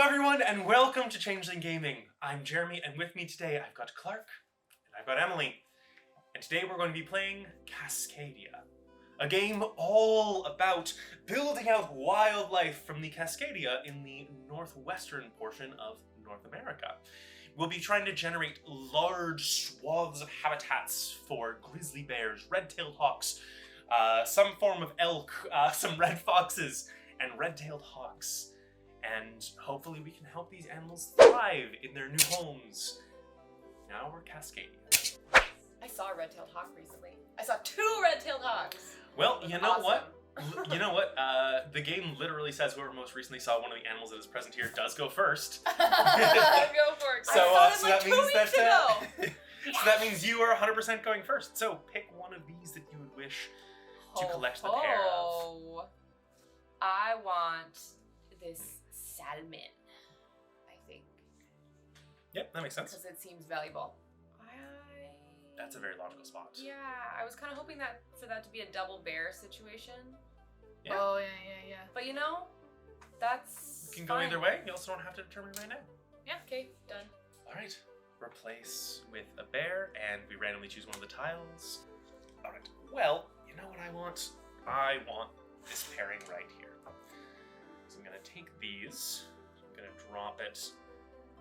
everyone, and welcome to Changeling Gaming. I'm Jeremy, and with me today I've got Clark, and I've got Emily. And today we're going to be playing Cascadia, a game all about building out wildlife from the Cascadia in the northwestern portion of North America. We'll be trying to generate large swaths of habitats for grizzly bears, red-tailed hawks, some form of elk, some red foxes, and red-tailed hawks. And hopefully we can help these animals thrive in their new homes. Now we're Cascadia. I saw a red-tailed hawk recently. I saw 2 red-tailed hawks. Well, you know what? You know what? The game literally says whoever most recently saw one of the animals that is present here does go first. Go for it. So, I so saw it like that 2 means weeks that ago. so that means you are 100% going first. So pick one of these that you would wish to collect the pair of. I want this salmon, I think. Yep, that makes sense. Because it seems valuable. That's a very logical spot. Yeah, I was kind of hoping that for that to be a double bear situation. Yeah. Oh, yeah. But you know, that's You can go either way. You also don't have to determine right now. Yeah, okay, done. All right. Replace with a bear, and we randomly choose one of the tiles. All right. Well, you know what I want? I want this pairing right here. So I'm going to take these. I'm going to drop it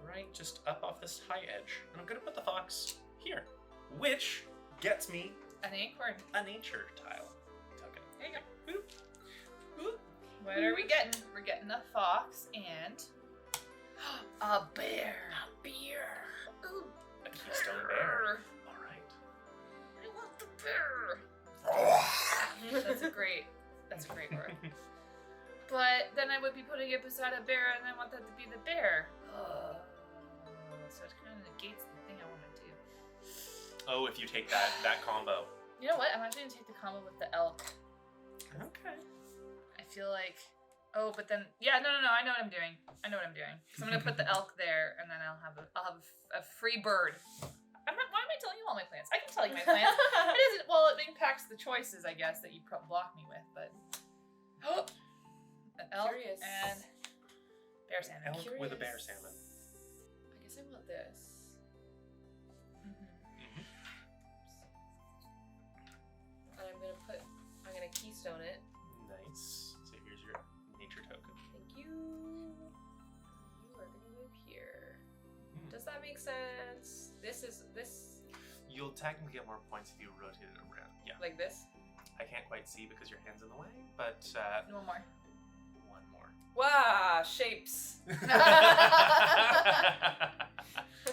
right just up off this high edge. And I'm going to put the fox here, which gets me An acorn. a nature tile token. There you go. Boop. Boop. What are we getting? We're getting a fox and a bear. A beer. Ooh. A keystone bear. All right. I want the bear. That's a great word. But then I would be putting it beside a bear, and I want that to be the bear. So it kind of negates the thing I want to do. Oh, if you take that combo. You know what? I'm actually gonna take the combo with the elk. Okay. I feel like, but then I know what I'm doing. So I'm gonna put the elk there, and then I'll have a free bird. Why am I telling you all my plans? I can tell you my plans. It isn't. Well, it impacts the choices, I guess, that you block me with, but. An elk Curious. and bear salmon. Elk with a bear salmon. I guess I want this. Mm-hmm. And I'm gonna keystone it. Nice. So here's your nature token. Thank you. You are gonna live here. Does that make sense? This. You'll technically get more points if you rotate it around. Yeah. Like this? I can't quite see because your hand's in the way, but One more. one more. Wow, shapes.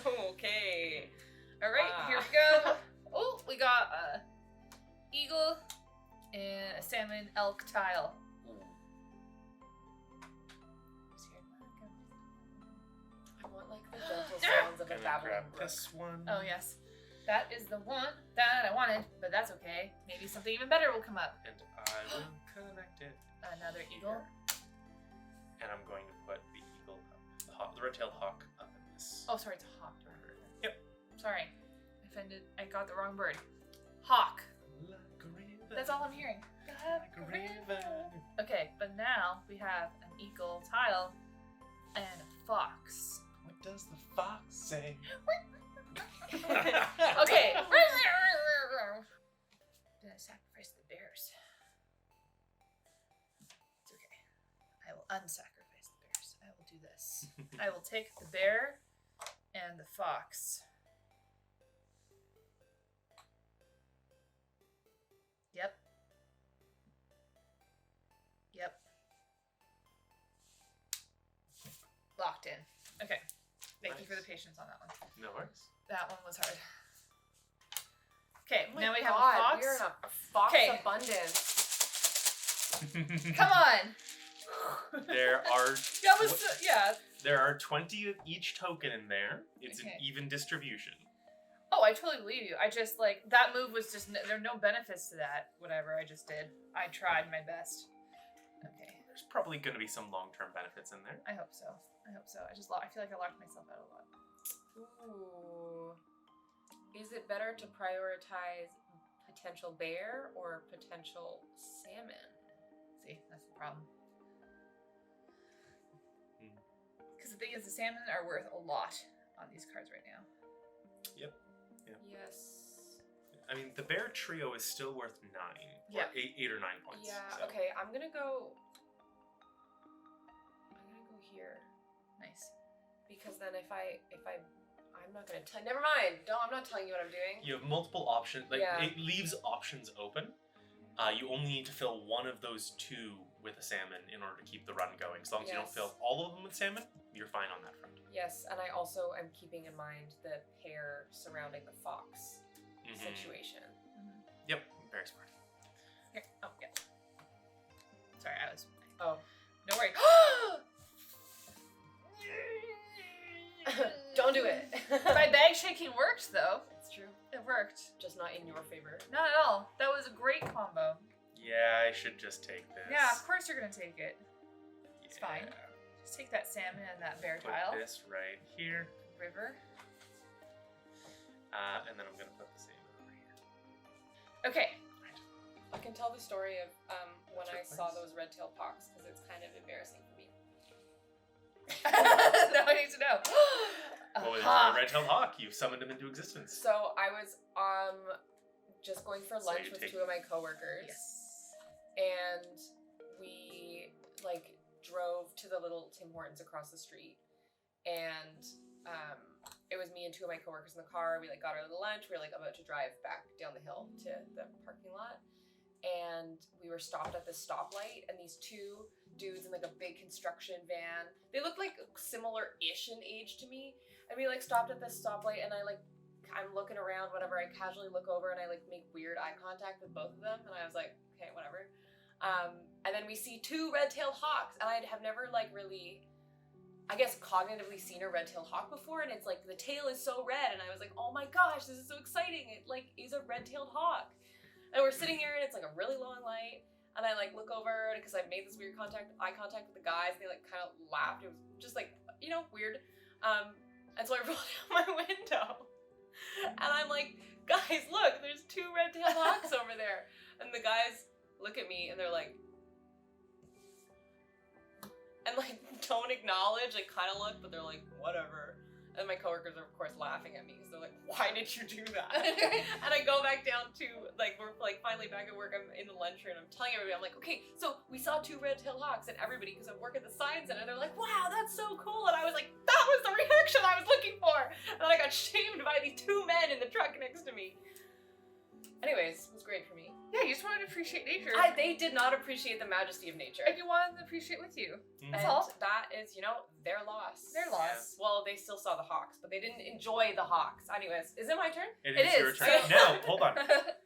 Okay. All right, Wow. here we go. Oh, we got a eagle and a salmon elk tile. I want like the gentle sounds of a Gonna babbling grab brook. this one. Oh yes, that is the one that I wanted, but that's okay. Maybe something even better will come up. And I will connect it. Another eagle. And I'm going to put the eagle up, the red-tailed hawk up in this. Oh, sorry, it's a hawk. Yep. Sorry, I got the wrong bird. Hawk. Like a river. That's all I'm hearing. Like a river. Okay, but now we have an eagle tile and a fox. What does the fox say? Okay. Did I sacrifice the bears? It's okay. I will unsacrifice the bears. I will do this. I will take the bear and the fox. Yep. Locked in. Okay. Thank you for the patience on that one. No worries. That one was hard. Okay, Oh my now we have God, a fox. We're in a fox Okay. abundance. Come on. There are That was yeah. there are 20 of each token in there. It's Okay. an even distribution. Oh, I totally believe you. I just that move was just there are no benefits to that. Whatever I just did, I tried my best. Okay, There's probably going to be some long-term benefits in there. I hope so. I feel like I locked myself out a lot. Ooh. Is it better to prioritize potential bear or potential salmon? See, that's the problem. thing is, the salmon are worth a lot on these cards right now. Yep. Yes. I mean, the bear trio is still worth 9. Yeah. Or 8 or 9 points. Yeah. so. Okay. I'm gonna go here Nice. because then if I'm not gonna tell. Never mind. Don't. I'm not telling you what I'm doing. You have multiple options. Like, Yeah. it leaves options open. You only need to fill one of those 2 with a salmon in order to keep the run going. As long as you don't Yes. fill all of them with salmon, you're fine on that front. Yes, and I also am keeping in mind the pair surrounding the fox Mhm. situation. Yep, very smart. Here. Oh, yeah. Sorry, I was. Oh. No worry. Don't do it. My bag shaking worked, though. It's true. It worked. Just not in your favor. Not at all. That was a great combo. Yeah, I should just take this. Yeah, of course you're gonna take it. It's Yeah. fine. Just take that salmon and that bear Put tile. this right here. River. And then I'm going to put the salmon over here. Okay. I can tell the story of when That's I your saw place. those red-tailed hawks because it's kind of embarrassing for me. Now I need to know. Well, it's Aha. a red-tailed hawk. You've summoned him into existence. So I was just going for So lunch you with take- 2 of my coworkers. Yes. And we drove to the little Tim Hortons across the street, and it was me and 2 of my coworkers in the car. We got our little lunch. We were about to drive back down the hill to the parking lot, and we were stopped at this stoplight, and these 2 dudes in a big construction van. They looked similar-ish in age to me, and we stopped at this stoplight, and I'm looking around, whatever. I casually look over and I make weird eye contact with both of them, and I was like, okay, whatever. And then we see 2 red-tailed hawks, and I have never really, I guess, cognitively seen a red-tailed hawk before, and it's the tail is so red, and I was like, oh my gosh, this is so exciting! It is a red-tailed hawk, and we're sitting here, and it's a really long light, and I look over because I made this weird eye contact with the guys, and they kind of laughed. It was just weird, and so I rolled out my window. And I'm like, guys, look, there's 2 red-tailed hawks over there. And the guys look at me and they're like, and don't acknowledge, kind of look, but they're like, whatever. And my coworkers are of course laughing at me because they're like, why did you do that? And I go back down to, we're finally back at work, I'm in the lunchroom, I'm telling everybody, I'm like, okay, so we saw 2 red-tailed hawks, and everybody, because I work at the science center, they're like, wow, that's so cool. And I was like, that was the reaction I was looking for. And then I got shamed by these 2 men in the truck next to me. Anyways, it was great for me. Yeah, you just wanted to appreciate nature. They did not appreciate the majesty of nature. And you wanted them to appreciate with you. Mhm. That's And all. that is, their loss. Their loss. Well, they still saw the hawks, but they didn't enjoy the hawks. Anyways, is it my turn? It It is your is. turn. Now, hold on.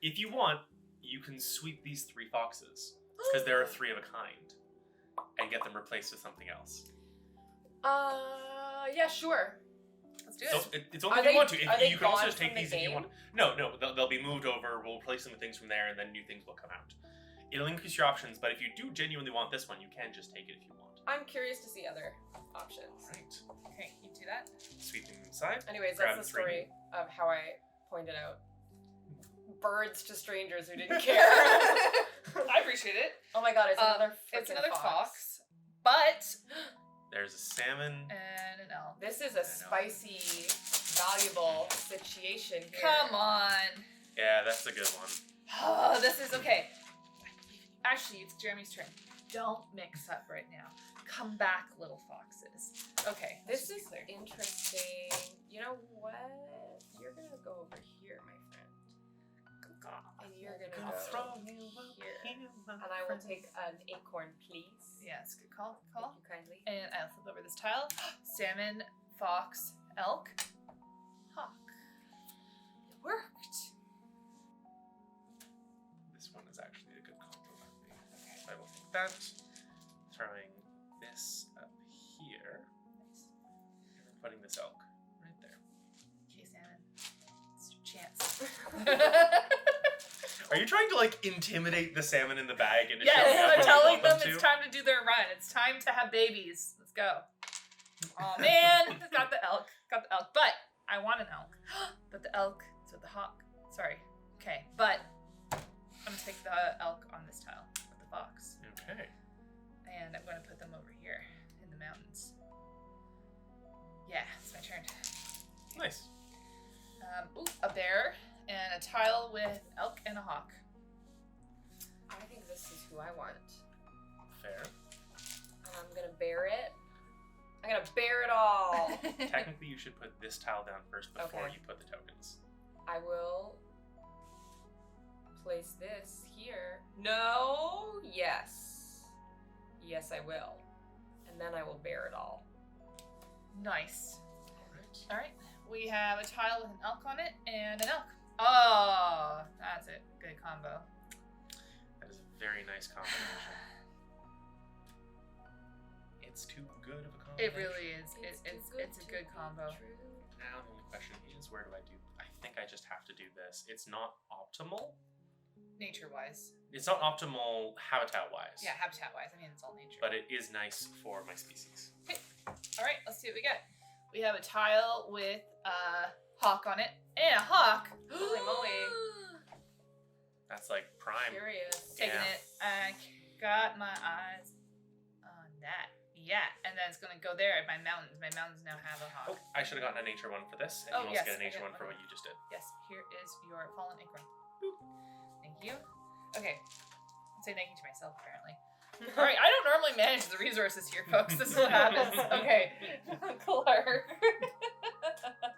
If you want, you can sweep these 3 foxes, because there are 3 of a kind, and get them replaced with something else. Yeah, sure. Let's do So it. it's only Are if you they- want to. are they You can also gone just take from the these if you game? want. No, they'll be moved over. We'll replace them with things from there, and then new things will come out. It'll increase your options, but if you do genuinely want this one, you can just take it if you want. I'm curious to see other options. Right. Okay, you do that. Sweep them inside. Anyways, Grab that's the the 3. story of how I pointed out birds to strangers who didn't care. I appreciate it. Oh my god, it's another It's frickin' another fox. fox. But There's a salmon. and an elk. This is a spicy, valuable situation here. Come on. Yeah, that's a good one. Oh, this is okay. Actually, it's Jeremy's turn. Don't mix up right now. Come back, little foxes. Okay. let's This just is be clear. interesting. You know what? You're gonna go over here, my friend. And you're gonna Gonna go throw you here. here, my And I will friend. take an acorn, please. Yes, good call. Good Thank call. you kindly. And I'll flip over this tile. Salmon, fox, elk, hawk. It worked. This one is actually a good combo for me. Okay, so I will take that. Throwing this up here. Nice. And then putting this elk right there. Okay, salmon. It's your chance. Are you trying to intimidate the salmon in the bag into Yes, showing up I'm when you telling want them to? it's time to do their run. It's time to have babies. Let's go. Oh man, got the elk. Got the elk. But I want an elk. But the elk is with the hawk. Sorry. Okay, but I'm gonna take the elk on this tile with the fox. Okay. And I'm gonna put them over here in the mountains. Nice. A bear and a tile with elk and a hawk. I think this is who I want. Fair. And I'm gonna bear it. I'm gonna bear it all. Technically, you should put this tile down first before Okay. you put the tokens. I will place this here. No. Yes. Yes, I will. And then I will bear it all. Nice. All right. All right. We have a tile with an elk on it and an elk. Oh, that's a good combo. That is a very nice combination. It's too good of a combination. It really is. It's a good combo. Now the only question is, where do I do? I think I just have to do this. It's not optimal. Nature-wise. It's not optimal habitat-wise. Yeah, habitat-wise. I mean, it's all nature. But it is nice for my species. Okay. All right, let's see what we get. We have a tile with a hawk on it and a hawk. Holy moly. That's like prime. Curious. Taking Yeah. it. I got my eyes on that. Yeah, and then it's gonna go there at my mountains. My mountains now have a hawk. Oh, I should have gotten a nature one for this, and Oh, you also yes, get a I nature get one for one. what you just did. Yes, here is your fallen acorn. Boop. Thank you. Okay. I'll say thank you to myself, apparently. All right, I don't normally manage the resources here, folks. This is what happens. Okay. Clark.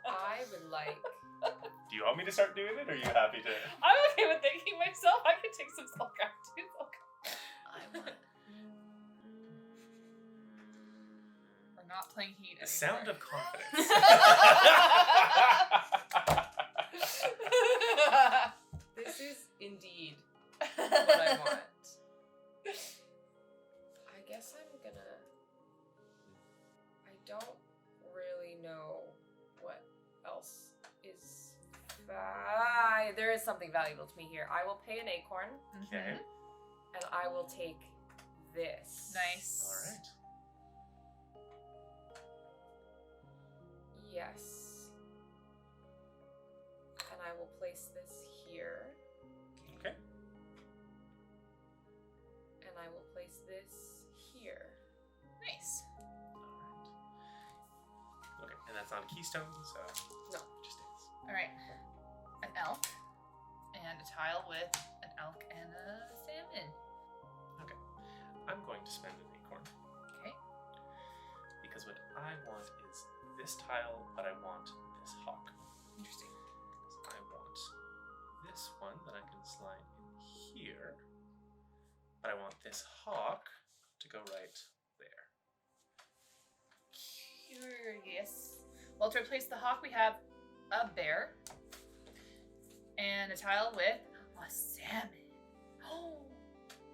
I would like. Do you want me to start doing it, or are you happy to? I'm okay with thanking myself. I can take some self-gratitude. I want. We're not playing Heat The anymore. sound of confidence. This is indeed what I want. I guess I'm gonna. I don't really know what else is. There is something valuable to me here. I will pay an acorn, Okay. and I will take this. Nice. All right. Yes. And I will place this here. Okay. And I will place this here. Nice. All right. Okay, and that's on keystone, so No. it just is. All right. An elk and a tile with an elk and a salmon. I'm going to spend an acorn Okay. because what I want is this tile, but I want this hawk. Interesting. So I want this one that I can slide in here, but I want this hawk to go right there. Curious. Well, to replace the hawk, we have a bear and a tile with a salmon. Oh,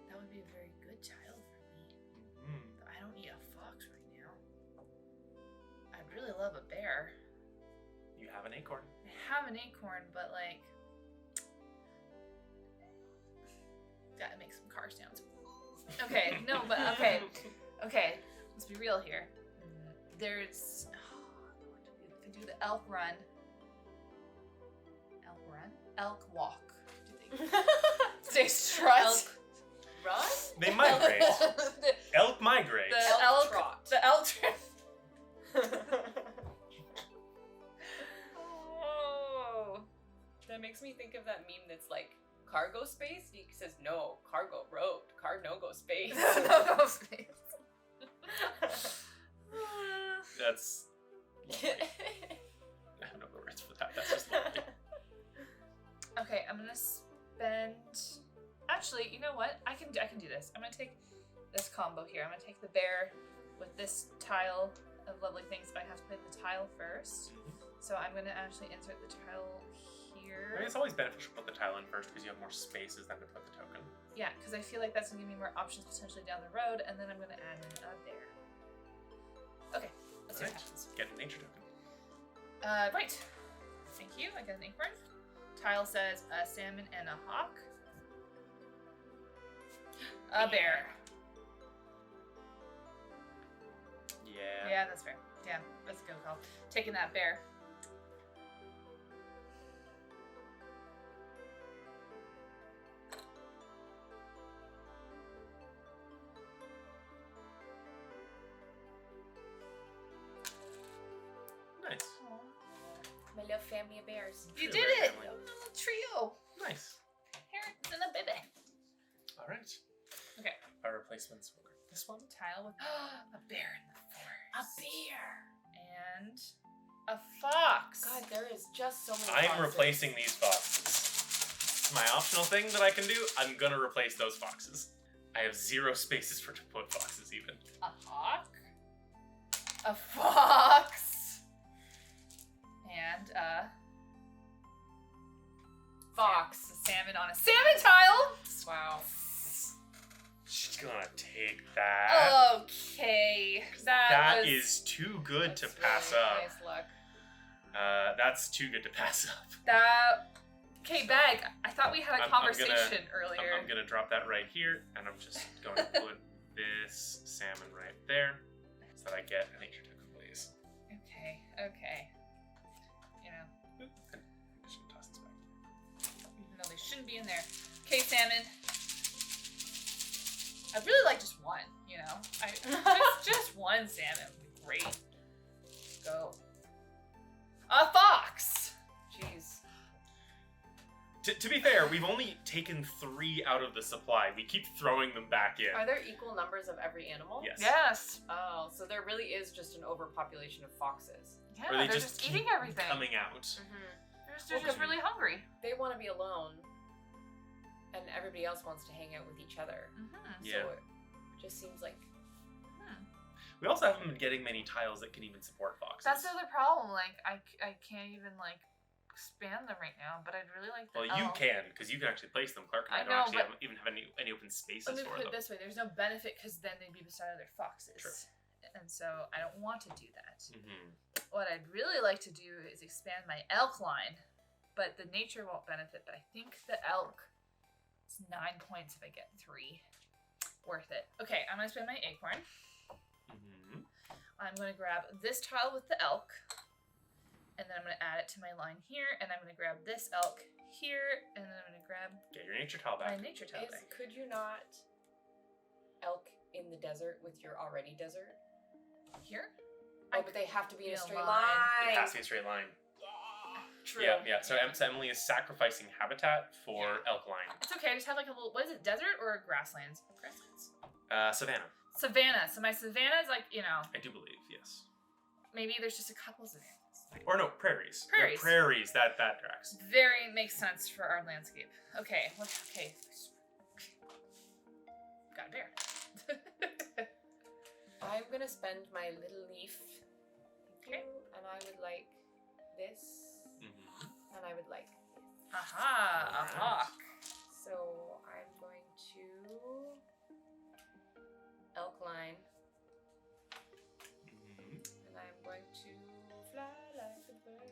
that would be a very good tile for me. But I don't need a fox right now. I'd really love a bear. You have an acorn. I have an acorn, but like, gotta make some car sounds. Okay, no, but okay. Okay, let's be real here. There's, if I do the elk run, elk walk. Do they strut? Elk run? They migrate. the Elk migrate. the Elk elk trot. the elk Oh. That makes me think of that meme that's like cargo space. He says no, cargo road, no go space. No space. That's lovely. I have no words for that. That's just lovely. Okay, I'm gonna spend. Actually, you know what? I can do this. I'm gonna take this combo here. I'm gonna take the bear with this tile of lovely things, but I have to put in the tile first. So I'm gonna actually insert the tile I here. mean, it's always beneficial to put the tile in first because you have more spaces than to put the token. Yeah, because I feel like that's gonna give me more options potentially down the road, and then I'm gonna add in a bear. Okay, let's see what Alright. happens. Get a nature token. Right. Thank you. I got an acorn. Tile says a salmon and a hawk. A bear. Yeah. Yeah, that's fair. Yeah, that's a good call. Taking that bear. Nice. My little family of bears. You Trio did bear it! family. A little trio. Nice. Parents and a baby. All right. Okay. Our replacements were this one. Tile with a bear in the forest. A bear. And a fox. God, there is just so many. I'm foxes. replacing these foxes. It's my optional thing that I can do. I'm gonna replace those foxes. I have 0 spaces for to put foxes even. A hawk. A fox. And a Fox. a salmon on a salmon tile. Wow. She's gonna take that. Okay. That was, is too good to That's pass really up. Nice luck. That's too good to pass up. that. Okay, Bag. I thought we had a I'm conversation earlier. I'm gonna drop that right here, and I'm just going to put this salmon right there, so that I get a nature token, please. Okay. Okay. You know, Oop, and I should toss this back. even though they shouldn't be in there. Okay, salmon. I'd really like just one. You know, just one salmon would be great. Go. A fox. Jeez. To be fair, we've only taken 3 out of the supply. We keep throwing them back in. Are there equal numbers of every animal? Yes. Yes. Oh, so there really is just an overpopulation of foxes. Yeah, Or they they're just eating keep everything. coming out. They're just really hungry. They want to be alone, and everybody else wants to hang out with each other. Mm-hmm. Yeah. So it just seems like We also haven't been getting many tiles that can even support foxes. That's the other problem. Like, I can't even like expand them right now. But I'd really like. Well, you can, because you can actually place them. Clark and I, I don't know, actually but- even have any open spaces Let me for put it them. this way: there's no benefit because then they'd be beside other foxes. True. And so I don't want to do that. Mm-hmm. What I'd really like to do is expand my elk line, but the nature won't benefit. But I think the elk is 9 points if I get 3. Worth it. Okay, I'm gonna spend my acorn. Mm-hmm. I'm gonna grab this tile with the elk, and then I'm gonna add it to my line here, and I'm gonna grab this elk here, and then I'm gonna grab Get your nature tile my back. nature tile back. could you not elk in the desert with your already desert? Here? Oh, but they have to be in a Be a straight line. It line. has to be a straight line. True. Yeah. So Emily is sacrificing habitat for elk line. It's okay, I just have like a little, what is it, desert or grasslands? Grasslands. Savannah, Savannah. So my savannah is like, you know, I do believe, yes. maybe there's just a couple savannas. Or no, prairies. Prairies. Yeah, prairies. That tracks. Very makes sense for our landscape. Okay, okay. Got a bear. I'm gonna spend my little leaf. Okay. And I would like this, Mm-hmm. and I would like. Aha, a Alright. hawk. So I'm going to elk line, Mm-hmm. and I'm going to fly like a bird.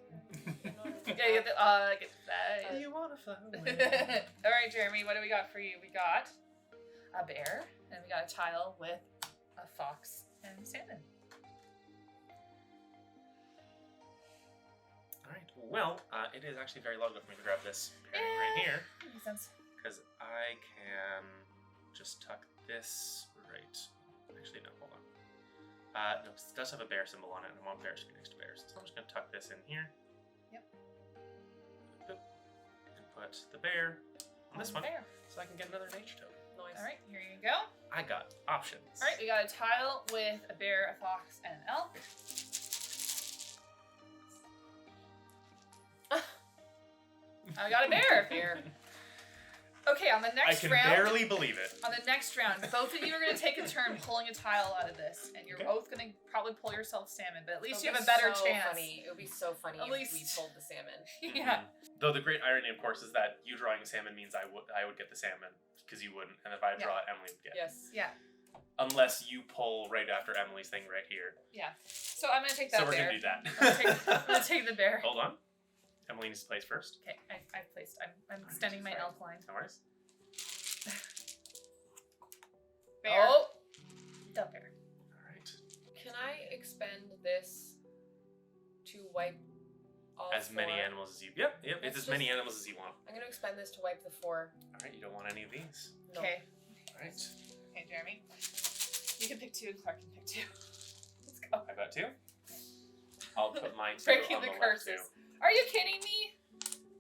in order to Yeah, get that. You wanna fly away? All right, Jeremy, what do we got for you? We got a bear, and we got a tile with a fox and salmon. All right. Well, it is actually very logical for me to grab this pairing right here, Makes sense. because I can just tuck this right. Actually, no. Hold on. No, it does have a bear symbol on it, and I want bears to be next to bears. So I'm just gonna tuck this in here. Yep. Boop. And put the bear on this one, Bear. so I can get another nature token. Noise. All right, here you go. I got options. All right, we got a tile with a bear, a fox, and an elk. I got a bear. Bear. Okay, on the I next can round. barely believe it. On the next round, both of you are going to take a turn pulling a tile out of this, and you're Okay. both going to probably pull yourself salmon, but at least It'll you have a be better so chance. Funny. It would be so funny At if we least- pulled the salmon. Yeah. Mhm. Though the great irony, of course, is that you drawing a salmon means I would get the salmon because you wouldn't, and if I draw it, Emily would get. Yes. Yeah. Unless you pull right after Emily's thing right here. Yeah. So I'm going to take that So we're bear. gonna do that. I'm going to take the bear. Hold on. Emily needs to place first. Okay, I've placed. I'm extending my Sorry. elk line. No worries. Bear. Oh! The bear. All right. Can I expend this to wipe all As many 4? animals as you. Yep. It's Let's as many just- animals as you want. I'm gonna expend this to wipe the 4. All right. You don't want any of these. No. Okay. All right. Okay, Jeremy. You can pick 2 and Clark can pick 2. Let's go. I've got 2. I'll put mine too Breaking on the left curses. too. Are you kidding me?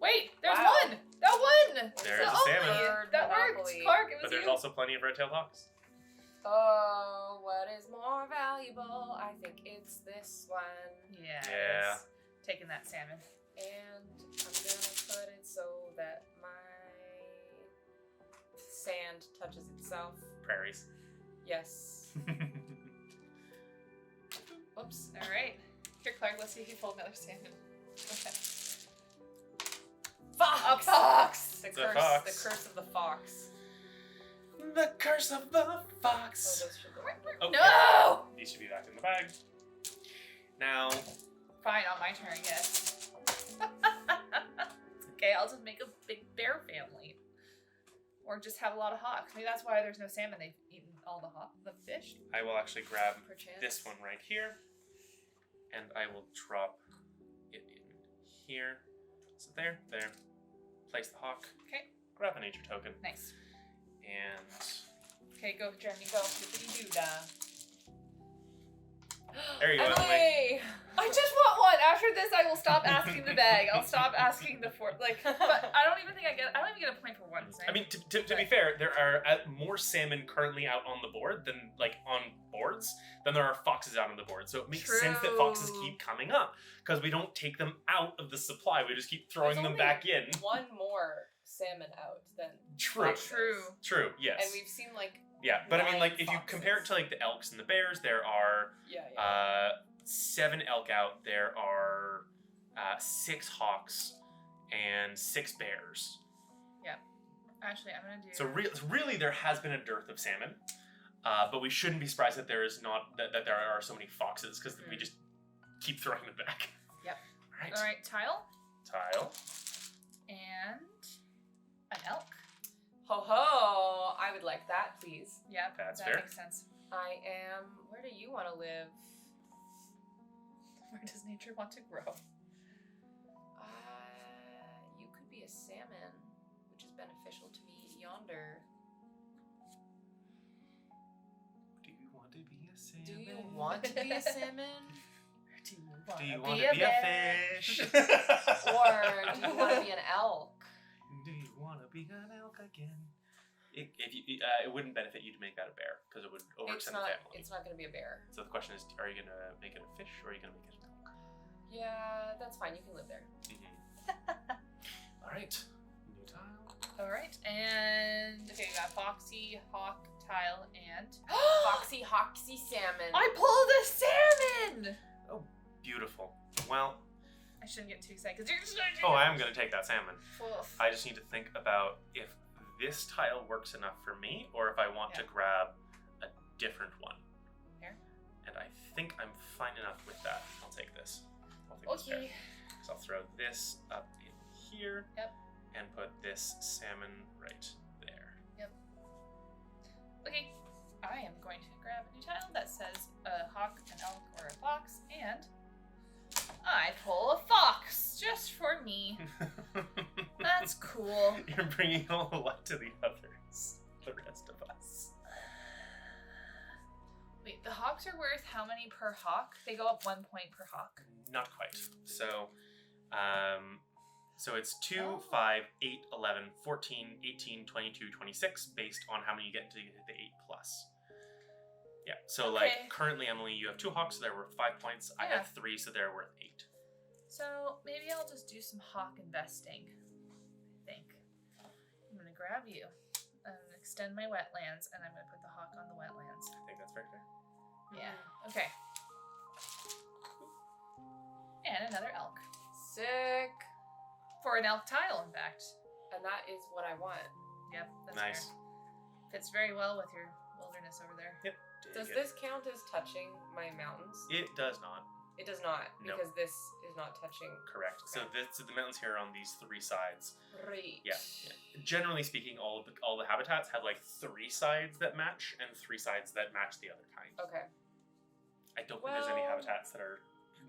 Wait, there's Wow. one. That one. There's The a salmon. only- Word That worked. monopoly. Clark, it was But there's you. also plenty of red-tailed hawks. Oh, what is more valuable? I think it's this one. Yeah. Yeah. it's Taking that salmon. And I'm gonna put it so that my sand touches itself. Prairies. Yes. Oops. All right. Here, Clark. Let's see if you pull another salmon. Okay. A Fox! fox. The It's a curse, fox. the curse of the fox. The curse of the Oh, fox. those should go. Oh, No. these should be back in the bag. Now, Fine, on my turn, yes. Okay, I'll just make a big bear family. Or just have a lot of hawks. Maybe that's why there's no salmon. They've eaten all the fish. I will actually grab Perchance. this one right here, and I will drop it in here. So there. Place the hawk. Okay. Grab a nature token, Nice. and Okay, go, Jeremy, go. Yippity-doo-dah. there you go. Emily. Emily! I just want one. After this, I will stop asking the bag. I'll stop asking the but I don't even think I don't even get a point for one. I mean, to be fair, there are more salmon currently out on the board than on boards than there are foxes out on the board. So it makes sense that foxes True. keep coming up because we don't take them out of the supply. We just keep throwing There's them only back in. One more salmon out than True. foxes. True. Yes. And we've seen Yeah, but I mean, nine if you compare it to foxes. the elks and the bears, there are yeah. 7 elk out. There are 6 hawks and 6 bears. Actually, I'm gonna do. So really, there has been a dearth of salmon, but we shouldn't be surprised that there is not that there are so many foxes because we just keep throwing them back. Yep. All right. All right, tile Tile. and an elk. Ho ho! I would like that, please. Yeah, That's that fair. makes sense. I am. Where do you want to live? Where does nature want to grow? You could be a salmon, which is beneficial to me yonder. Do you want to be a salmon? Do you want to be a salmon? Do you Do you want want to be a bear? fish? Or do you want to be an elk? Do you want to be an elk again? It wouldn't benefit you to make that a bear because it would It's overextend the not. family. It's not going to be a bear. So the question is, are you going to make it a fish or are you going to make it an elk? Yeah, that's fine. You can live there. All right. New tile. All right, and okay, we got foxy, hawk, tile, and Foxy, hoxy salmon. I pulled a salmon. Beautiful. Well, I shouldn't get too excited because you're just. I am going to take that salmon. Oof. I just need to think about if this tile works enough for me or if I want to grab a different one. Here. And I think I'm fine enough with that. I'll take this. I'll take this bear. Okay. So I'll throw this up in here. Yep. And put this salmon right there. Okay. I am going to grab a new tile that says a hawk, an elk, or a fox, and I pull a fox just for me. That's cool. You're bringing all the luck to the others. The rest of us. Wait, the hawks are worth how many per hawk? They go up 1 point per hawk. Not quite. So it's 2, Oh. 5, 8, 11, 14, 18, 22, 26 based on how many you get to the 8 plus. Yeah. So Okay. currently, Emily, you have 2 hawks, so they're worth 5 points. I Yeah. have 3, so they're worth 8. So maybe I'll just do some hawk investing. I think. I'm gonna grab you and extend my wetlands, and I'm gonna put the hawk on the wetlands. I think that's very fair. Yeah. Okay. And another elk. Sick. For an elk tile, in fact. And that is what I want. Yep, that's Nice. fair. Fits very well with your wilderness over there. Yep. Does Dig it. this count as touching my mountains? It does not. It does not, No. because this is not touching. Correct. So the mountains here are on these 3 sides. Great. Yeah. Generally speaking, all the habitats have 3 sides that match and 3 sides that match the other kind. Okay. I don't think there's any Well- habitats that are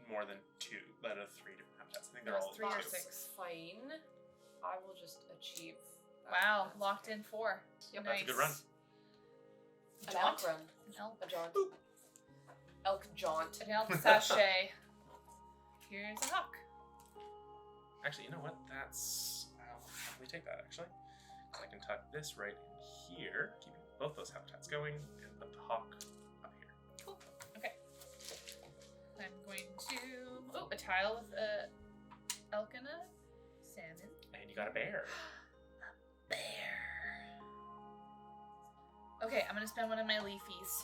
more than 2, that are 3 different habitats. I think they're Yes, all 3 or 2. 6. Fine. I will just achieve. that. Wow, That's locked okay. in 4. Yep. That's a good run. An Jaunt? elk run. An elk. A jaunt. Elk jaunt. An elk sachet. Here's a hawk. Actually, you know what? I'll probably take that, actually. So I can tuck this right in here, keeping both those habitats going, and put the hawk up here. Cool. Okay. I'm going to... Oh, a tile with a elk and a salmon. And you got a bear. Bear. Okay, I'm going to spend one of my leafies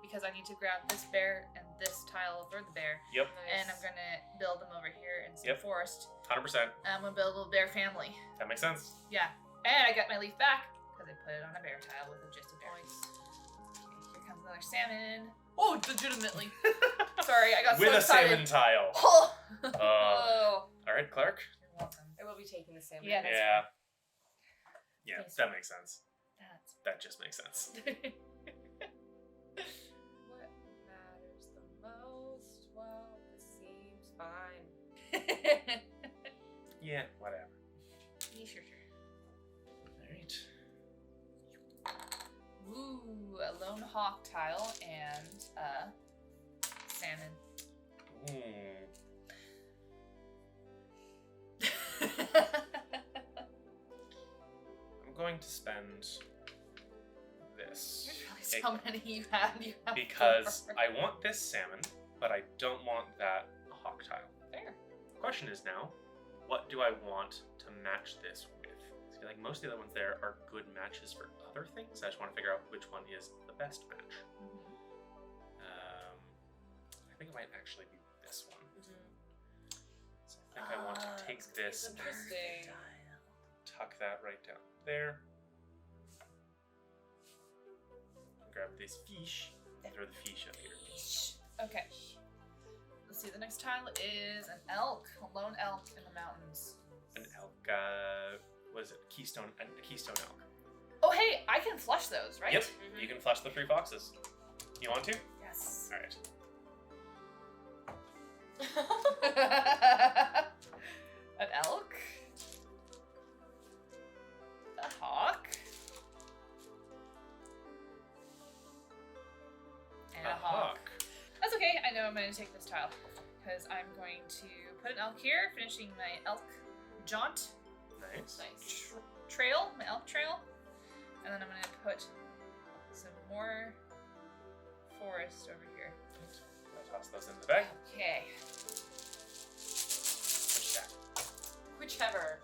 because I need to grab this bear and this tile for the bear. Yep. And I'm going to build them over here in some forest. 100%. I'm going to build a little bear family. That makes sense. Yeah. And I got my leaf back because I put it on a bear tile with just a bear. Nice. Okay, here comes another salmon. Oh, legitimately. Sorry, I got With so a excited. salmon tile. Oh. Oh. All right, Clark. You're welcome. I will be taking the salmon. Yeah, that's Yeah. Yeah, Thanks. that makes sense. That's That just makes sense. What matters the most? Well, this seems fine. Yeah, whatever. Yeah, sure. All right. Ooh, a lone hawk tile and a salmon. Ooh. I'm going to spend this. There's really so many you have Because four. I want this salmon, but I don't want that hawk tile. Fair. The question is now, what do I want to match this with? I feel like most of the other ones there are good matches for other things. I just want to figure out which one is the best match. I think it might actually be this one. So I think I want to take this, Interesting. tuck that right down there. Grab this fish and throw the fish up here. Okay. Let's see, the next tile is an elk, a lone elk in the mountains. An elk, what is it? A keystone elk. Oh, hey, I can flush those, right? Yep, you can flush the 3 foxes. You want to? Yes. All right. An elk. A hawk. And a hawk. That's okay, I know I'm going to take this tile. Because I'm going to put an elk here, finishing my elk jaunt Nice. Nice. trail, my elk trail. And then I'm going to put some more forest over here. I'll toss those in the bag. Okay. Push that. Whichever.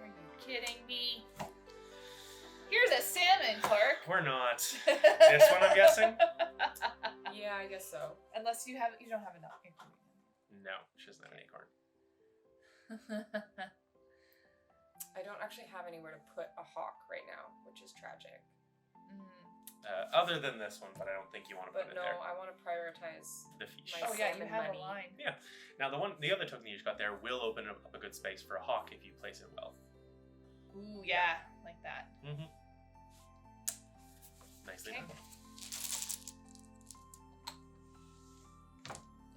Are you kidding me? Here's a salmon, Clark. We're not. This one, I'm guessing? Yeah, I guess so. Unless you don't have enough. No, she doesn't have an acorn. I don't actually have anywhere to put a hawk right now, which is tragic. Other than this one, but I don't think you want to put But it no, there. I want to prioritize. The fish. My Oh yeah, you salmon have money. a line. Now the other token you just got there will open up a good space for a hawk if you place it well. Ooh, yeah, like that. Mm-hmm. Nicely Okay. done.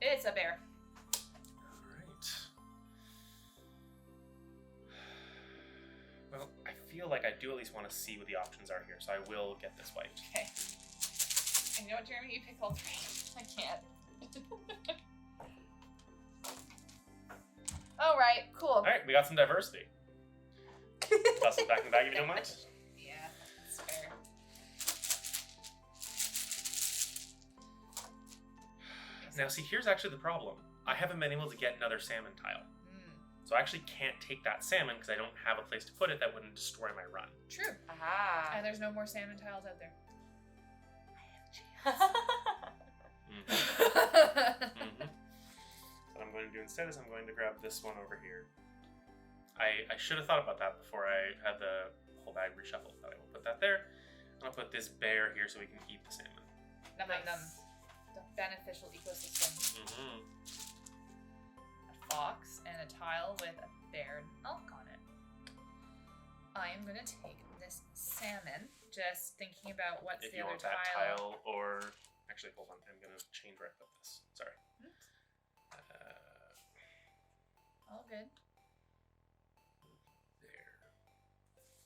It's a bear. Alright. Well, I feel like I do at least want to see what the options are here, so I will get this wiped. Okay. And you know what, Jeremy? You pick all 3. I can't. All right, cool. Alright, we got some diversity. Toss it back in the bag if you don't mind. Yeah, that's fair. Now see, here's actually the problem. I haven't been able to get another salmon tile. So I actually can't take that salmon because I don't have a place to put it that wouldn't destroy my run. True. Aha. And there's no more salmon tiles out there. Mm-hmm. What I'm going to do instead is I'm going to grab this one over here. I should have thought about that before I had the whole bag reshuffled, but I will put that there. And I'll put this bear here so we can eat the salmon. Num num num. Nice. The beneficial ecosystem. Mm-hmm. A fox and a tile with a bear and elk on it. I am gonna take this salmon. Just thinking about what's If the you other want that tile. tile, or actually, hold on, I'm gonna change where I put this. Sorry. All good. There.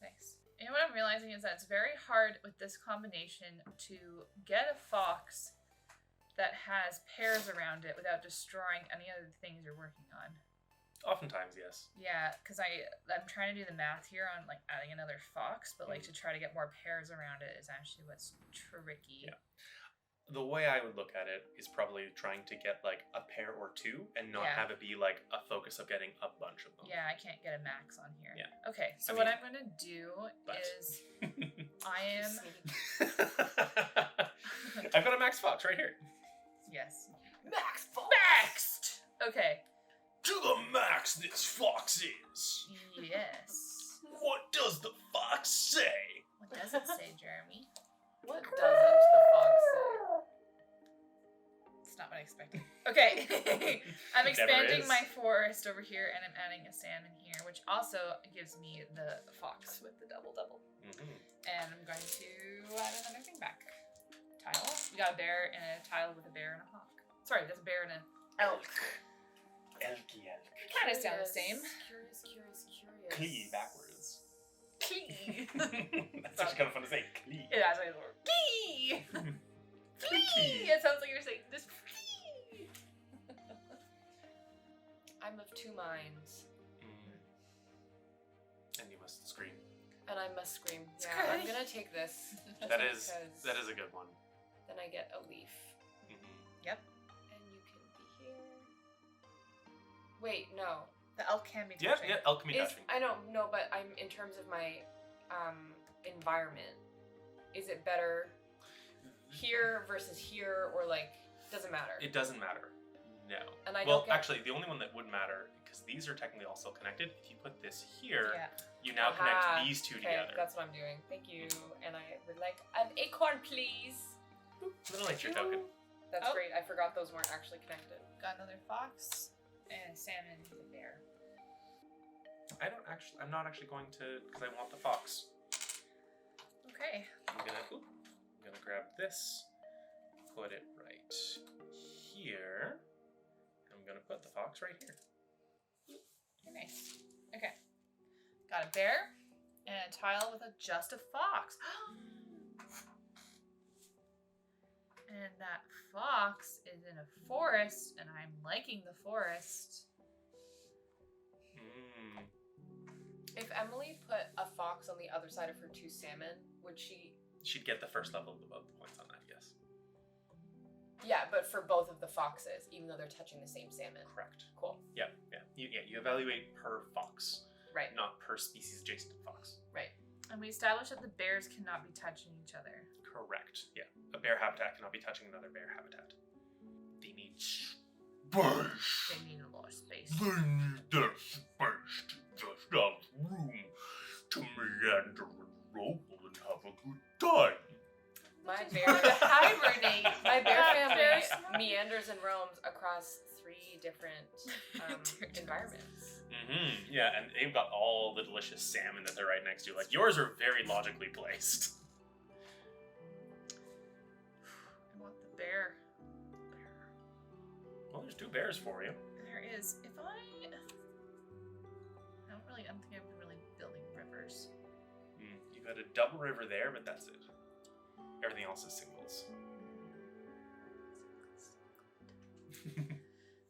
Nice. You know what I'm realizing is that it's very hard with this combination to get a fox that has pears around it without destroying any other things you're working on. Oftentimes, yes. Yeah, because I'm trying to do the math here on like adding another fox, but like to try to get more pairs around it is actually what's tricky. Yeah. The way I would look at it is probably trying to get like a pair or two and not Yeah. have it be like a focus of getting a bunch of them. Yeah, I can't get a max on here. Yeah. Okay, so I what mean, I'm gonna do but- is I am I've got a max fox right here. yes Max Fox. maxed. Okay. To the max this fox is. Yes. What does the fox say? What does it say, Jeremy? What doesn't the fox say? It's not what I expected. Okay. I'm It never expanding is. my forest over here, and I'm adding a salmon here, which also gives me the fox with the double. Mhm. And I'm going to add another thing back. Tile. We got a bear and a tile with a bear and a hawk. Sorry, there's a bear and an elk. Elky elk. Kind of sound the same. Curious. Clee backwards. Klee. That's actually kind of fun to say. Clee. It has like a word. Klee. Klee. It sounds like you're saying this. Klee. I'm of two minds, And you must scream. and I must scream. It's Yeah, I'm great. gonna take this. just That is because a good one. Then I get a leaf, Yep. and you can be here. Wait, no. The elk can be Yeah, touching. yeah, elk me Is touching. I don't know, but I'm in terms of my environment. Is it better here versus here, or like doesn't matter? It doesn't matter. No. And I Well, don't get- actually, the only one that would matter, because these are technically also connected, if you put this here, Yeah. you now Aha, connect these two okay, together. that's what I'm doing. Thank you. And I would like an acorn, please. Little nature token. That's Oh. great. I forgot those weren't actually connected. Got another fox and a salmon with a bear. I'm not actually going to, because I want the fox. Okay. I'm gonna grab this, put it right here. I'm gonna put the fox right here. Nice. Okay. Got a bear and a tile with just a fox. And that fox is in a forest, and I'm liking the forest. If Emily put a fox on the other side of her two salmon, would she? She'd get the first level of the points on that, yes. Yeah, but for both of the foxes, even though they're touching the same salmon. Correct. Cool. Yeah. You evaluate per fox, Right. not per species adjacent to fox. Right. And we established that the bears cannot be touching each other. Correct. Yeah. A bear habitat cannot be touching another bear habitat. They need space. They need a lot of space. They need their space to just have room to meander and roll and have a good time. My bear. Hibernate. My bear That bear's family smart. meanders and roams across 3 different environments. Yeah, and they've got all the delicious salmon that they're right next to. Like, yours are very logically placed. I want the bear. Well, there's 2 bears for you. There is. If I don't think I've been really building rivers. You've got a double river there, but that's it. Everything else is singles.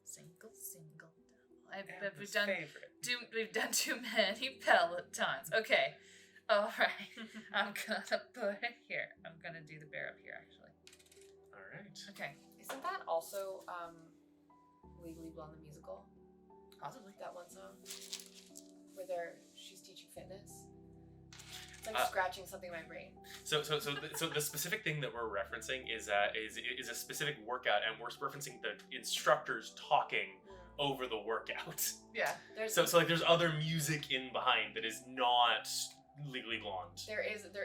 Single. Emma's favorite. We've done too many pelotons. Okay. All right. I'm gonna put it here. I'm gonna do the bear up here, actually. All right. Okay. Isn't that also Legally Blonde the musical? Possibly. That one song where she's teaching fitness. It's like Uh, scratching something in my brain. So the specific thing that we're referencing is a specific workout, and we're referencing the instructors talking over the workout. Yeah. There's So like there's other music in behind that is not Legally Blonde. there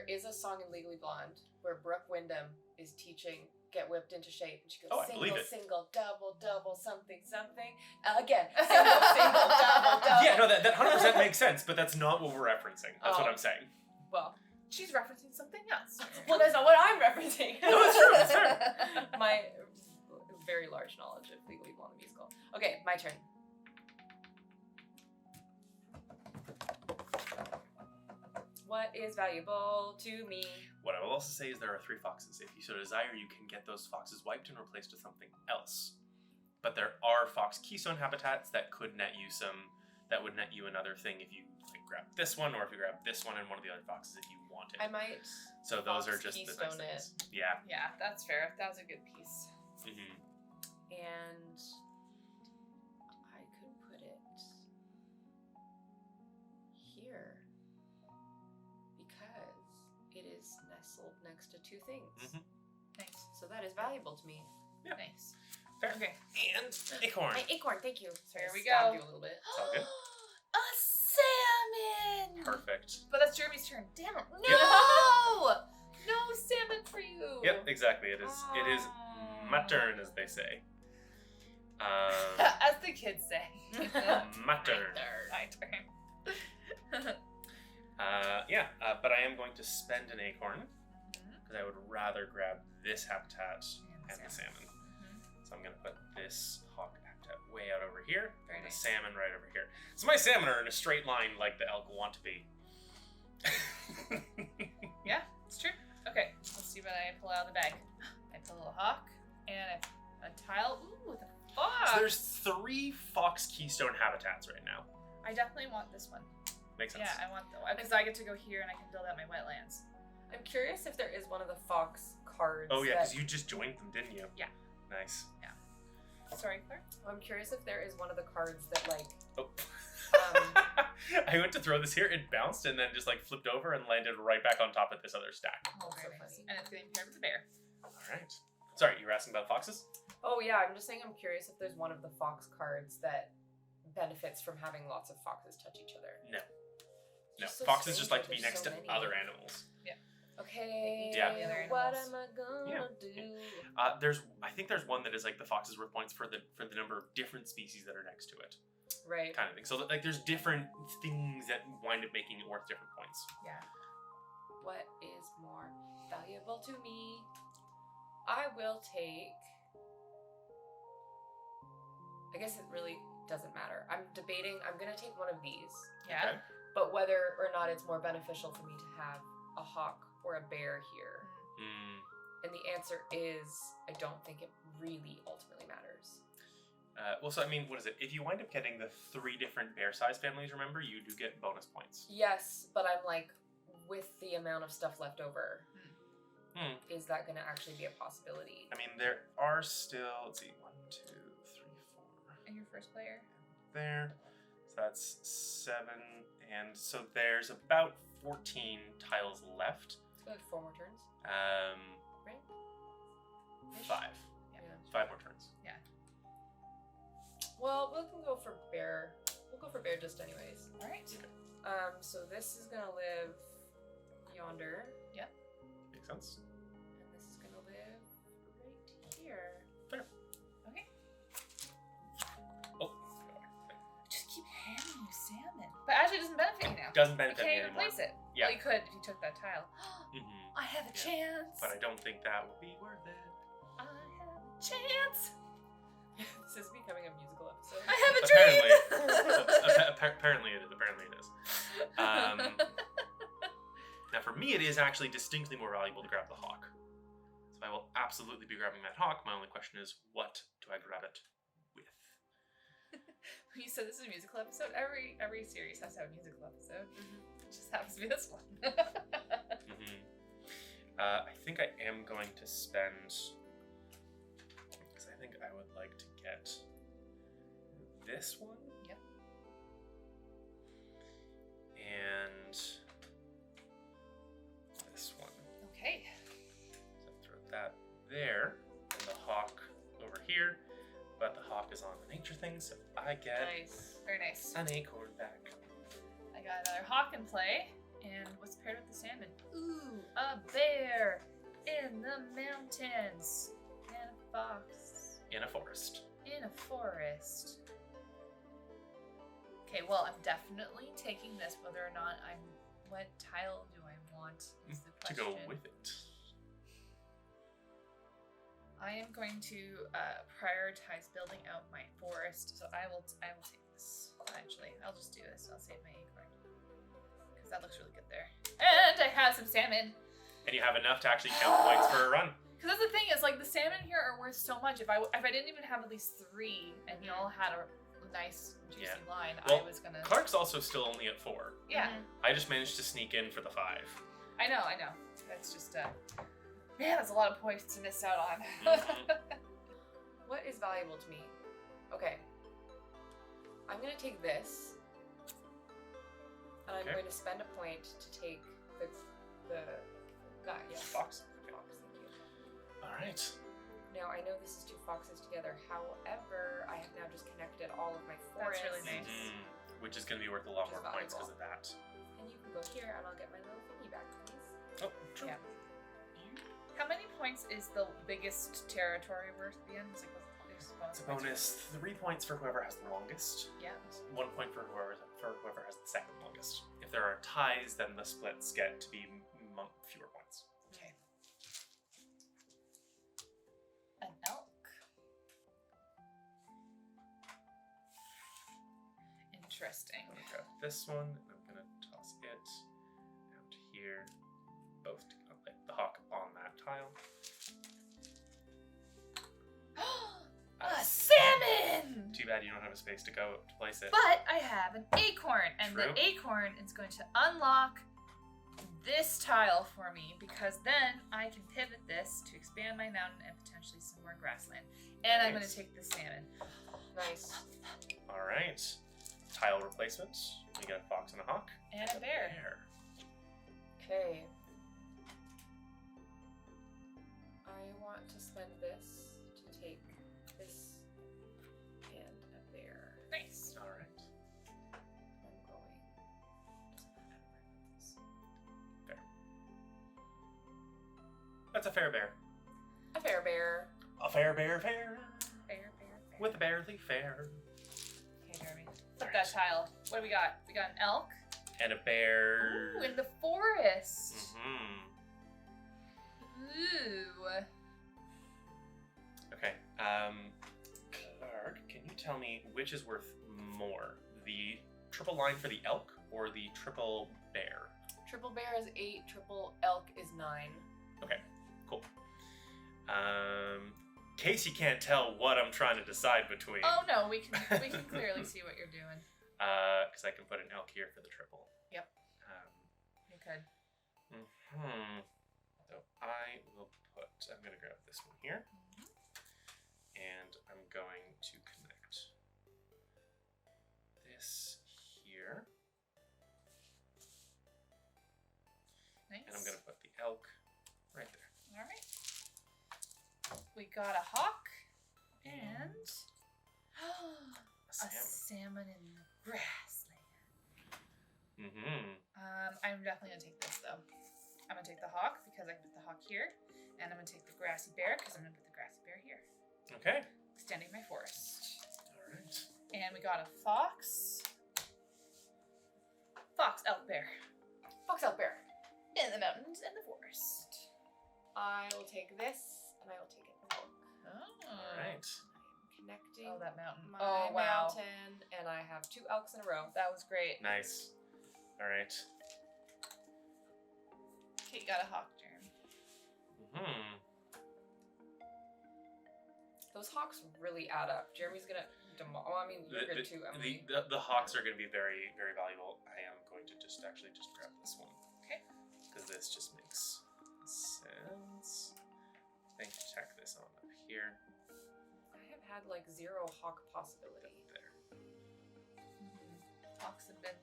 is a song in Legally Blonde where Brooke Wyndham is teaching Get Whipped into Shape, and she goes Oh, I believe single, it. single, double, something. Again, single, double. Yeah, no, that 100% makes sense, but that's not what we're referencing. That's what Oh. I'm saying. Well, She's referencing something else. well, that's not what I'm referencing. No, it's true, it's true. My very large knowledge of Legally Blonde the musical. Okay, my turn. What is valuable to me? What I will also say is there are 3 foxes. If you so desire, you can get those foxes wiped and replaced with something else. but there are fox keystone habitats that could net you that would net you another thing if you like grab this one, or if you grab this one and one of the other foxes if you wanted. I might. So those are fox just the nice keystone things. Yeah. Yeah, that's fair. That was a good piece. Mm-hmm. And I could put it here because it is nestled next to two things. Mm-hmm. Nice. So that is valuable to me. Yeah. Nice. Fair. Okay. And acorn. My acorn, thank you. Sorry, There we I stabbed go. you a little bit. all good. A salmon. Perfect. But that's Jeremy's turn. Damn it. No. Yep. No salmon for you. Yep, exactly. It is my turn, as they say. As the kids say. My turn. My turn. But I am going to spend an acorn because I would rather grab this habitat and the salmon. So I'm going to put this hawk habitat way out over here, Very and nice. the salmon right over here. So my salmon are in a straight line like the elk want to be. Yeah, it's true. Okay, let's see what I pull out of the bag. I pull a hawk and a tile. Ooh, with a fox. So there's 3 fox keystone habitats right now. I definitely want this one. Makes sense. Yeah, I want the one because I get to go here and I can build out my wetlands. I'm curious if there is one of the fox cards. Oh yeah, that- because you just joined them, didn't you? Yeah. Nice. Sorry, Claire. I'm curious if there is one of the cards that like. Oh. Um, I went to throw this here, it bounced and then just like flipped over and landed right back on top of this other stack. Oh, so very nice. funny. And it's getting paired with the bear. All right. Sorry, you were asking about foxes? Oh yeah, I'm just saying I'm curious if there's one of the fox cards that benefits from having lots of foxes touch each other. No. No. Just so Foxes just strange like to that be there's next so to many. other animals. Okay. Yeah. The other What animals. am I gonna do? I think there's one that is like the foxes worth points for the number of different species that are next to it, Right. kind of thing. So like there's different things that wind up making it worth different points. Yeah. What is more valuable to me? I will take. I guess it really doesn't matter. I'm debating. I'm gonna take one of these, Yeah. Okay. but whether or not it's more beneficial for me to have a hawk or a bear here. Mm. And the answer is, I don't think it really ultimately matters. Well, so I mean, what is it? If you wind up getting the 3 different bear-sized families, remember, you do get bonus points. Yes, but I'm like, with the amount of stuff left over, Hmm. is that going to actually be a possibility? I mean, there are still, let's see, 1, 2, 3, 4 And your first player. there. So that's 7, and so there's about 14 tiles left. It's got 4 more turns, right? 5. Yeah. 5 more turns. Well, we can go for bear. We'll go for bear just anyways. All right. So this is gonna live yonder, Makes sense. and this is gonna live right here. Okay. Oh. Just keep handing you salmon. But actually, it doesn't benefit you now. Doesn't You benefit can't me even anymore. replace it. Yeah. Well, you could if you took that tile. Hmm. I have a Yeah. chance. But I don't think that would be worth it. I have a chance. This is becoming a musical episode. I have a Apparently. dream. Apparently it is. Apparently it is. Now for me, it is actually distinctly more valuable to grab the hawk. So I will absolutely be grabbing that hawk. My only question is, what do I grab it with? You said this is a musical episode. Every series has to have a musical episode. Mhm. It just happens to be this one. Hmm. I think I am going to spend, because I think I would like to get this one. Yep. And this one. Okay. So throw that there, and the hawk over here. But the hawk is on the nature thing, so I get Nice. Very nice. an acorn back. I got another hawk in play. And what's paired with the salmon? Ooh, a bear in the mountains. And a fox In a forest. in a forest. Okay, well, I'm definitely taking this, whether or not I'm. What tile do I want? Is the To question. go with it. I am going to prioritize building out my forest, so I will take this. Actually, I'll just do this. I'll save my acorn because that looks really good there. And I have some salmon And you have enough to actually count points for a run. Because that's the thing is, like, the salmon here are worth so much. If I didn't even have at least 3 and y'all had a nice juicy line, Well, I was gonna. Clark's also still only at 4. Yeah, I just managed to sneak in for the 5. I know. That's just man, that's a lot of points to miss out on. What is valuable to me? Okay. I'm gonna take this, and I'm going to spend a point to take the guy. Yeah. Fox. Fox. Thank you. All right. Now I know this is 2 foxes together. However, I have now just connected all of my forests. That's really nice. Which is going to be worth a lot Which more is points because valuable. of that. And you can go here, and I'll get my little thingy back, please. Oh, true. Yeah. How many points is the biggest territory worth at the end? It's like what's It's a bonus 3 points for whoever has the longest. Yeah. 1 point for whoever has the second longest. If there are ties, then the splits get to be fewer points. Okay. An elk. Interesting. I'm gonna grab this one, and I'm gonna toss it out here. Both like the hawk on that tile. A salmon! Too bad you don't have a space to go to place it. But I have an acorn, and True. the acorn is going to unlock this tile for me because then I can pivot this to expand my mountain and potentially some more grassland. And I'm going to Nice. take the salmon. Nice. All right. Tile replacement. You get a fox and a hawk. And a bear. Okay. I want to spend this to take this and a bear. Nice. All right. I'm going. Fair. That's a fair bear. A fair bear. A fair bear, fair. Fair. With a barely fair. Okay, Jeremy. Flip that tile. What do we got? We got an elk. And a bear. Ooh, in the forest. Mm-hmm. Ooh. Okay. Clark, can you tell me which is worth more? The triple line for the elk or the triple bear? Triple bear is 8. Triple elk is 9. Okay, cool. In case you can't tell what I'm trying to decide between. Oh no, we can clearly see what you're doing. Because I can put an elk here for the triple. Yep. You could. So I will put, I'm going to grab this one here. And I'm going to connect this here. Nice. And I'm going to put the elk right there. All right. We got a hawk and a salmon in the grassland. Mm-hmm. I'm definitely gonna take this though. I'm gonna take the hawk because I can put the hawk here, and I'm gonna take the grassy bear because I'm gonna put the grassy bear here, Okay. extending my forest. All right. And we got a fox, elk, bear Fox elk bear. in the mountains and the forest. I will take this and I will take an elk. All right. I am connecting Oh, that mountain. my Oh, wow. mountain, and I have 2 elks in a row. That was great. Nice. All right. Okay, you got a hawk, Jeremy. Mm-hmm. Those hawks really add up. Jeremy's gonna well, I mean, you're good too, Emily. The hawks are going to be very, very valuable. I am going to just grab this one. Okay. Because this just makes sense. I think tack this on up here. I have had like 0 hawk possibility. There. Hawks have been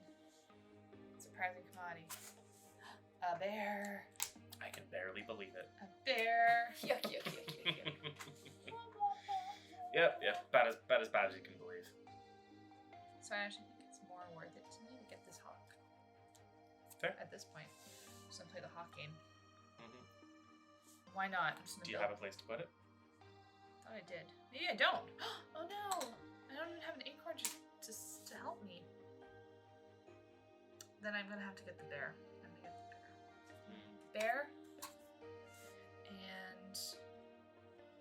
surprising commodity. A bear. I can barely believe it. A bear. Yuck, yuck, yuck, yuck, yuck. Yep. About as bad as you can believe. So I actually think it's more worth it to me to get this hawk. Fair. At this point. Just gonna play the hawk game. Mm-hmm. Why not? I'm just gonna Do you have a place to put it? Thought I did. Maybe I don't. Oh no! I don't even have an acorn to help me. Then I'm gonna have to get the bear. I'm gonna get the bear. Bear. And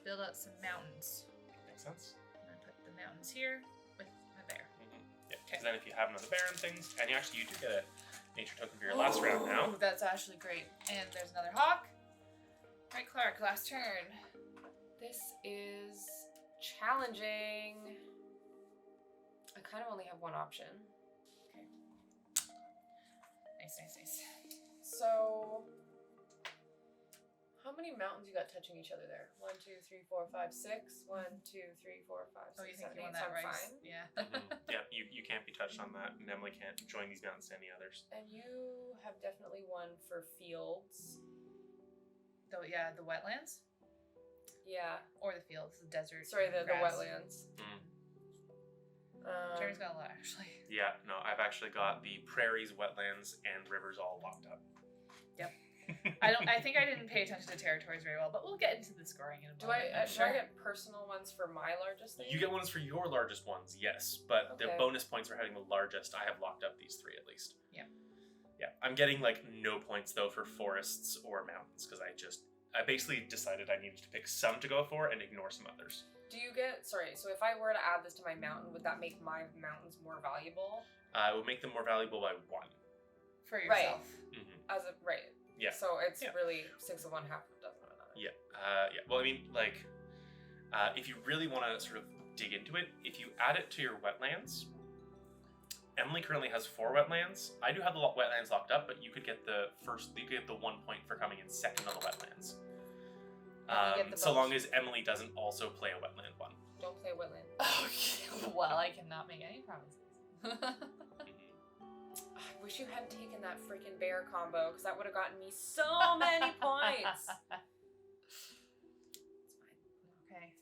build out some mountains. Makes sense. I'm gonna put the mountains here with my bear. Mm-hmm. Yeah. Because then if you have another bear and things, and you do get a nature token for your last round now. Ooh, that's actually great. And there's another hawk. Alright, Clark, last turn. This is challenging. I kind of only have one option. Okay. Nice. So, how many mountains you got touching each other there? 1, 2, 3, 4, 5, 6. 1, 2, 3, 4, 5, 6, Oh, you think 7, you 8. won So that I'm right? fine. Yeah. Yeah, you can't be touched on that, and Emily can't join these mountains to any others. And you have definitely won for fields. Yeah, the wetlands? Yeah. Or the fields, the desert. Sorry, the grass. wetlands. Jeremy's got a lot, actually. Yeah, no, I've actually got the prairies, wetlands, and rivers all locked up. Yep. I think I didn't pay attention to territories very well, but we'll get into the scoring in a Do moment. I I'm should I get personal ones for my largest thing? You get ones for your largest ones, yes, but the Okay. bonus points for having the largest, I have locked up these 3 at least. Yeah. Yeah, I'm getting like no points though for forests or mountains because I basically decided I needed to pick some to go for and ignore some others. Do you get sorry? So if I were to add this to my mountain, would that make my mountains more valuable? It will make them more valuable by 1. For yourself. As a right. Yeah. So it's Yeah. really 6 of one, half of a dozen of another. Yeah. Yeah. Well, I mean, like, if you really want to sort of dig into it, if you add it to your wetlands, Emily currently has 4 wetlands. I do have the wetlands locked up, but you could get the 1 point for coming in second on the wetlands. And you get the So long bonus. as Emily doesn't also play a wetland one. Don't play wetland. Okay. Well, I cannot make any promises. I wish you hadn't taken that freaking bear combo because that would have gotten me so many points. Okay.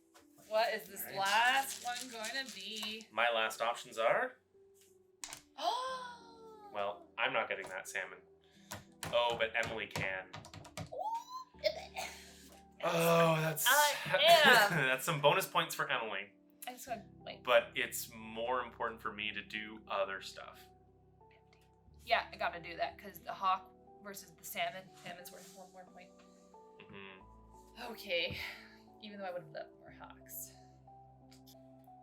What is this Right. last one going to be? My last options are, well, I'm not getting that salmon. Oh, but Emily can. Oh, that's I am. that's some bonus points for Emily. I just want wait. But it's more important for me to do other stuff. Yeah, I gotta do that because the hawk versus the salmon. Salmon's worth 1 more point. Mm-hmm. Okay. Even though I would love more hawks.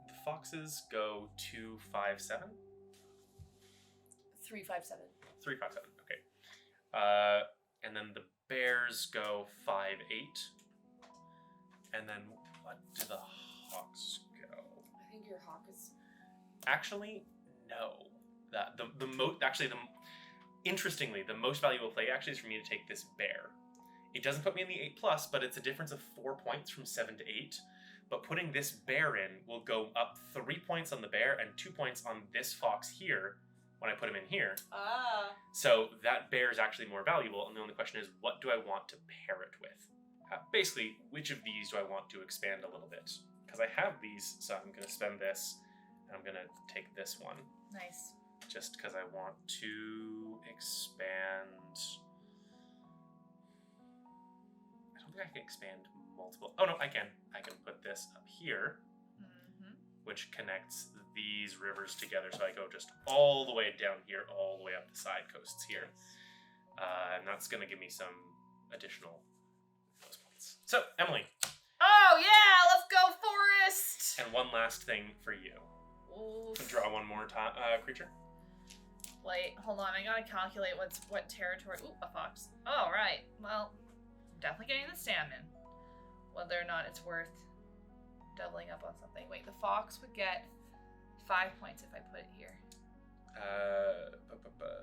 The foxes go 2, 5, 7. 3, 5, 7. 3, 5, 7. Okay. And then the bears go 5, 8. And then what do the hawks go? I think your hawk is. Actually, no. Interestingly, the most valuable play actually is for me to take this bear. It doesn't put me in the 8+, but it's a difference of 4 points from 7 to 8. But putting this bear in will go up 3 points on the bear and 2 points on this fox here when I put him in here. Ah. So that bear is actually more valuable, and the only question is, what do I want to pair it with? Basically, which of these do I want to expand a little bit? Because I have these, so I'm going to spend this, and I'm going to take this one, Nice. just because I want to expand... I don't think I can expand multiple... Oh, no, I can. I can put this up here, Mm-hmm. which connects these rivers together, so I go just all the way down here, all the way up the side coasts here. And that's going to give me some additional bonus points. So, Emily, Oh yeah, let's go forest. and one last thing for you. Oof. Draw one more creature. Wait, hold on. I gotta calculate what territory. Ooh, a fox. All right. Well, I'm definitely getting the salmon. Whether or not it's worth doubling up on something. Wait, the fox would get 5 points if I put it here,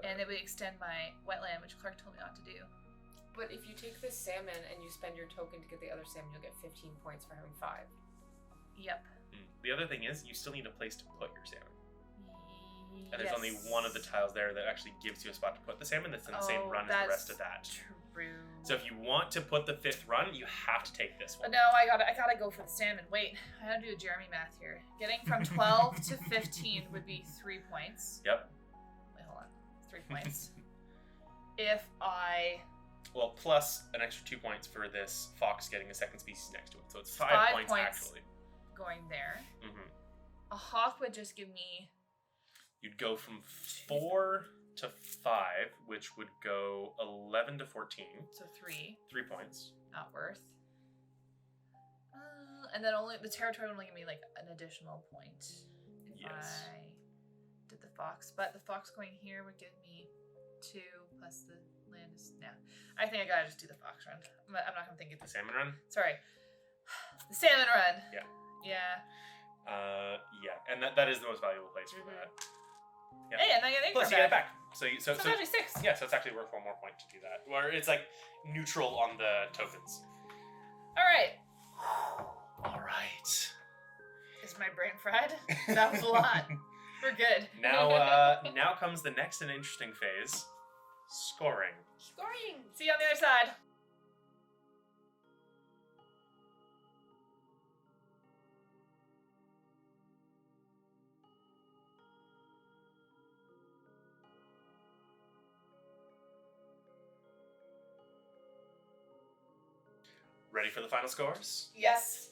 and it would extend my wetland, which Clark told me not to do. But if you take this salmon and you spend your token to get the other salmon, you'll get 15 points for having 5. Yep. The other thing is, you still need a place to put your salmon. And there's Yes. only one of the tiles there that actually gives you a spot to put the salmon that's in the same run as the rest of that. True. So if you want to put the 5th run, you have to take this one. No, I gotta go for the salmon. Wait, I gotta do a Jeremy math here. Getting from 12 to 15 would be 3 points. Yep. Wait, hold on. 3 points. If I... Well, plus an extra 2 points for this fox getting a second species next to it. So it's 5 5 points points. actually. going there. Mm-hmm. A hawk would just give me... You'd go from 4 to 5, which would go 11 to 14. So 3. 3 points. Not worth. And then only the territory would only give me like an additional point if Yes. I did the fox. But the fox going here would give me 2 plus the land is... Yeah. I think I gotta just do the fox run. I'm not gonna think of The this. salmon run? Sorry. The salmon run. Yeah. Yeah. Yeah, and that is the most valuable place for that. Yeah. Hey, and I get Plus, you get it back. So So it's actually 6. yeah, so it's actually worth 1 more point to do that. Or it's like neutral on the tokens. Alright. All right. Is my brain fried? That was a lot. We're good. Now comes the next and interesting phase: scoring. Scoring. See you on the other side. Ready for the final scores? Yes.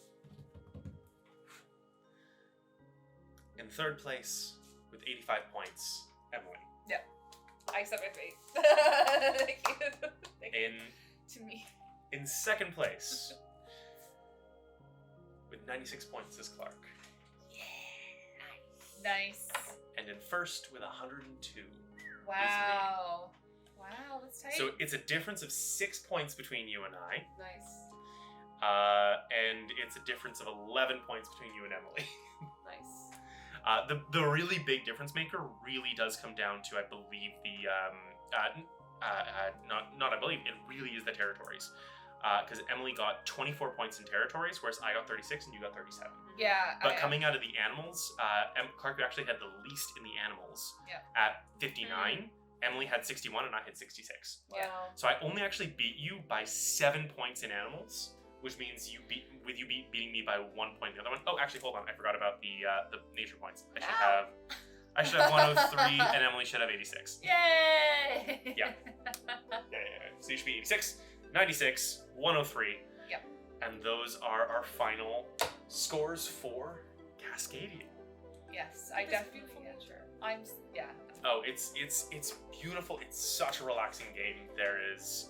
In third place with 85 points, Emily. I accept my fate. Thank you. Thank you. To me. In second place with 96 points is Clark. Nice. And in first with 102. Wow. Wow, that's tight. So it's a difference of 6 points between you and I. Nice. And it's a difference of 11 points between you and Emily. Nice. The really big difference maker really does come down to, I believe, not I believe, it really is the territories. Because Emily got 24 points in territories, whereas I got 36 and you got 37. Yeah. But coming out of the animals, Clark actually had the least in the animals at 59. Emily had 61 and I had 66. Wow. Yeah. So I only actually beat you by 7 points in animals, which means beating me by 1 point in the other one. Oh, actually, hold on. I forgot about the nature points. I should have 103 and Emily should have 86. Yay! Yeah. So you should be 86, 96, 103. Yep. And those are our final scores for Cascadia. Yes, I This definitely. beautiful nature. Yeah. Oh, it's beautiful. It's such a relaxing game. There's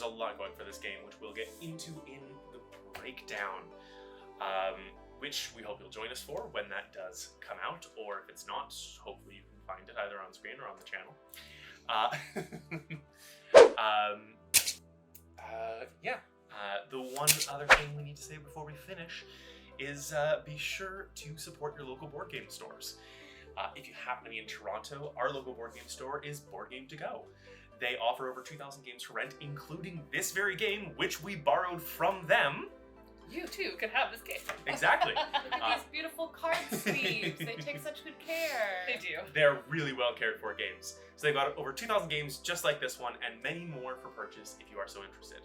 a lot going for this game, which we'll get into in the breakdown, which we hope you'll join us for when that does come out, or if it's not, hopefully you can find it either on screen or on the channel. The one other thing we need to say before we finish is be sure to support your local board game stores. If you happen to be in Toronto, our local board game store is Board Game To Go. They offer over 2,000 games for rent, including this very game, which we borrowed from them. You too can have this game. Exactly. Look at these beautiful card sleeves. They take such good care. They do. They're really well cared for games. So they've got over 2,000 games just like this one, and many more for purchase if you are so interested.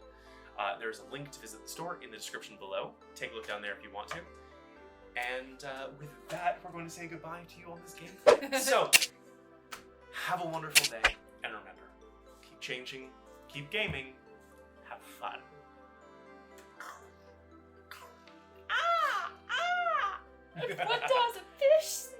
There's a link to visit the store in the description below. Take a look down there if you want to. And with that, we're going to say goodbye to you on this game. So, have a wonderful day, and remember, keep changing, keep gaming, have fun. What does a fish